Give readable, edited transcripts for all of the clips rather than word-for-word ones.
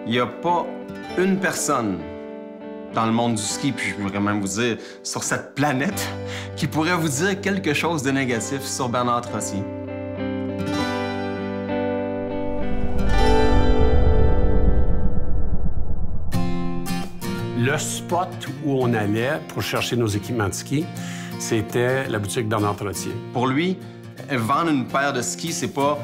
Il n'y a pas une personne dans le monde du ski, puis je pourrais même vous dire sur cette planète, qui pourrait vous dire quelque chose de négatif sur Bernard Trottier. Le spot où on allait pour chercher nos équipements de ski, c'était la boutique Bernard Trottier. Pour lui, vendre une paire de skis, c'est pas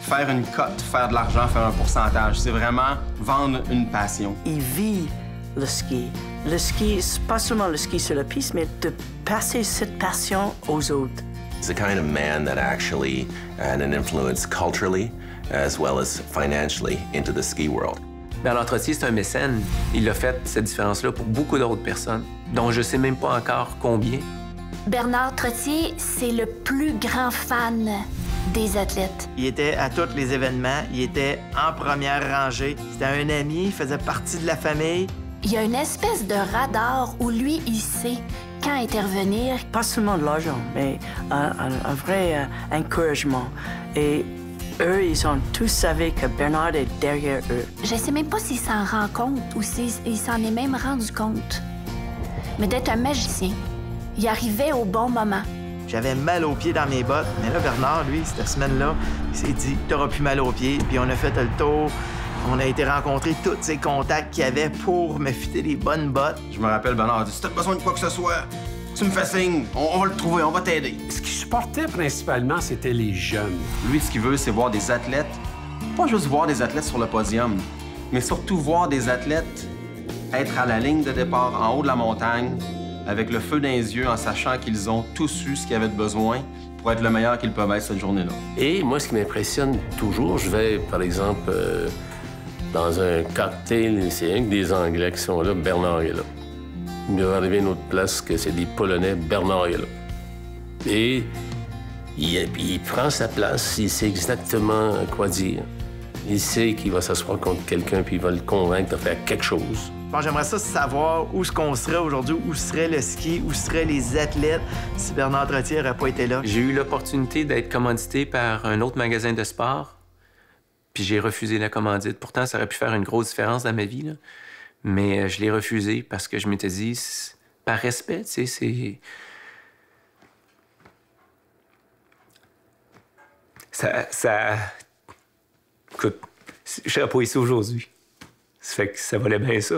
faire une cote, faire de l'argent, faire un pourcentage. C'est vraiment vendre une passion. Il vit le ski. Le ski, c'est pas seulement le ski sur la piste, mais de passer cette passion aux autres. He's the kind of man that actually had an influence culturally as well as financially into the ski world. Bernard Trottier, c'est un mécène. Il a fait cette différence-là pour beaucoup d'autres personnes, dont je sais même pas encore combien. Bernard Trottier, c'est le plus grand fan des athlètes. Il était à tous les événements, il était en première rangée. C'était un ami, il faisait partie de la famille. Il y a une espèce de radar où lui, il sait quand intervenir. Pas seulement de l'argent, mais un vrai encouragement. Et eux, ils ont tous savé que Bernard est derrière eux. Je sais même pas s'il s'en rend compte ou s'il s'en est même rendu compte. Mais d'être un magicien, il arrivait au bon moment. J'avais mal aux pieds dans mes bottes, mais là, Bernard, lui, cette semaine-là, il s'est dit « T'auras plus mal aux pieds », puis on a fait le tour. On a été rencontrer tous ces contacts qu'il y avait pour me fitter les bonnes bottes. Je me rappelle, Bernard a dit « Si t'as besoin de quoi que ce soit, tu me fais signe, on va le trouver, on va t'aider. » Ce qu'il supportait principalement, c'était les jeunes. Lui, ce qu'il veut, c'est voir des athlètes, pas juste voir des athlètes sur le podium, mais surtout voir des athlètes être à la ligne de départ, en haut de la montagne, avec le feu dans les yeux, en sachant qu'ils ont tous eu ce qu'ils avaient de besoin pour être le meilleur qu'ils peuvent être cette journée-là. Et moi, ce qui m'impressionne toujours, je vais, par exemple, dans un cocktail, c'est rien que des Anglais qui sont là, Bernard est là. Il va arriver à une autre place que c'est des Polonais, Bernard est là. Et il prend sa place, il sait exactement quoi dire. Il sait qu'il va s'asseoir contre quelqu'un puis il va le convaincre de faire quelque chose. Bon, j'aimerais ça savoir où est-ce qu'on serait aujourd'hui, où serait le ski, où seraient les athlètes si Bernard Trottier n'aurait pas été là. J'ai eu l'opportunité d'être commandité par un autre magasin de sport, puis j'ai refusé la commandite. Pourtant, ça aurait pu faire une grosse différence dans ma vie, là. Mais je l'ai refusé parce que je m'étais dit, par respect, tu sais, c'est... Ça... Écoute, je serais pas ici aujourd'hui. Ça fait que ça valait bien ça.